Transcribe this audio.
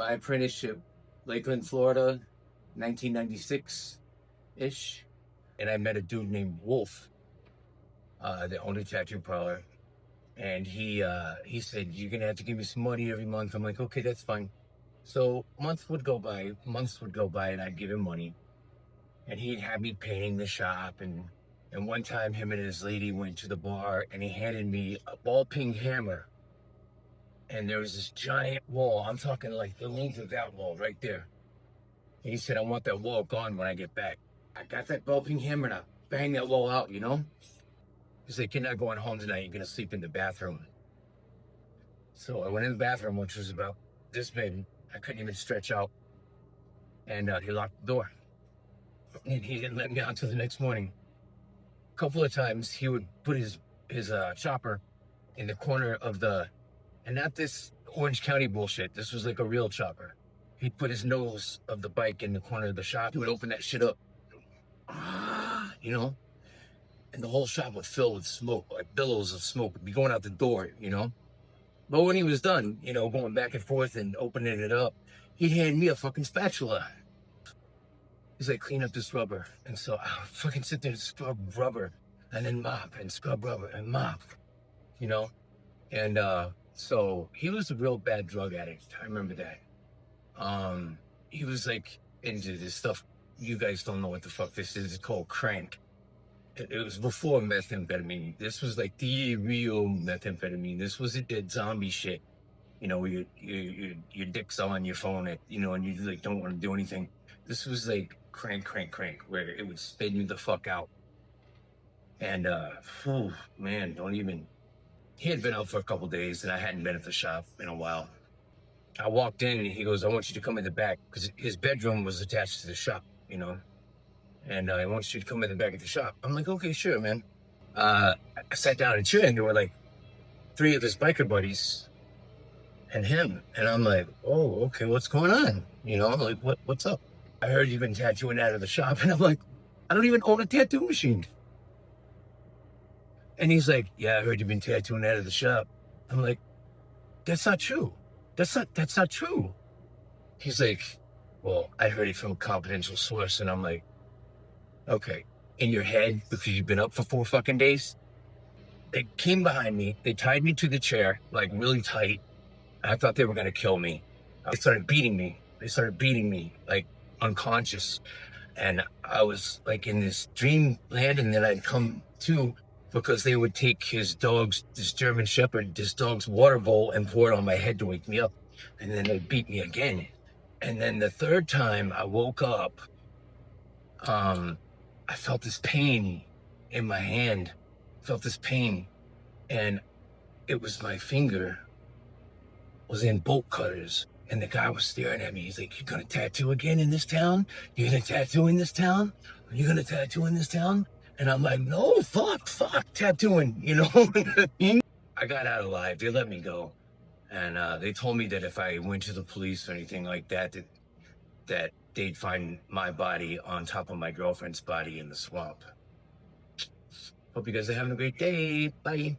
my apprenticeship, Lakeland, Florida, 1996-ish. And I met a dude named Wolf, that owned a tattoo parlor. And he said, you're going to have to give me some money every month. I'm like, okay, that's fine. So months would go by, and I'd give him money. And he'd have me painting the shop. And one time him and his lady went to the bar and he handed me a ball peen hammer. And there was this giant wall. I'm talking like the length of that wall right there. And he said, I want that wall gone when I get back. I got that ball peen hammer and I banged that wall out, you know? He's like, you're not going home tonight. You're going to sleep in the bathroom. So I went in the bathroom, which was about this big. I couldn't even stretch out. And he locked the door. And he didn't let me out until the next morning. A couple of times he would put his chopper in the corner of the, and not this Orange County bullshit. This was like a real chopper. He'd put his nose of the bike in the corner of the shop. He would open that shit up, you know? And the whole shop would fill with smoke, like billows of smoke would be going out the door, you know? But when he was done, you know, going back and forth and opening it up, he'd hand me a fucking spatula. He's like, clean up this rubber. And so I would fucking sit there and scrub rubber and then mop and scrub rubber and mop, you know? And so he was a real bad drug addict. I remember that. He was like into this stuff. You guys don't know what the fuck this is. It's called crank. It was before methamphetamine. This was like the real methamphetamine. This was the zombie shit. You know, where your dick's on your phone, you know, and you like don't want to do anything. This was like crank, where it would spin you the fuck out. And man, don't even. He had been out for a couple days, and I hadn't been at the shop in a while. I walked in, and he goes, "I want you to come in the back," because his bedroom was attached to the shop, you know. And I want you to come in the back of the shop. I'm like, okay, sure, man. I sat down in a chair and there were like 3 of his biker buddies and him. And I'm like, oh, okay, what's going on? You know, like, what's up? I heard you've been tattooing out of the shop. And I'm like, I don't even own a tattoo machine. And he's like, yeah, I heard you've been tattooing out of the shop. I'm like, that's not true. That's not true. He's like, well, I heard it from a confidential source. And I'm like, okay, in your head, because you've been up for 4 fucking days? They came behind me, they tied me to the chair, like really tight. I thought they were gonna kill me. They started beating me, like unconscious. And I was like in this dreamland, and then I'd come to because they would take this German Shepherd, this dog's water bowl and pour it on my head to wake me up. And then they'd beat me again. And then the 3rd time I woke up, I felt this pain in my hand, and it was my finger was in bolt cutters, and the guy was staring at me. He's like, you're gonna tattoo again in this town? You're gonna tattoo in this town? Are you gonna tattoo in this town? And I'm like, no, fuck, tattooing, you know? I got out alive, they let me go. And they told me that if I went to the police or anything like that, that they'd find my body on top of my girlfriend's body in the swamp. Hope you guys are having a great day. Bye.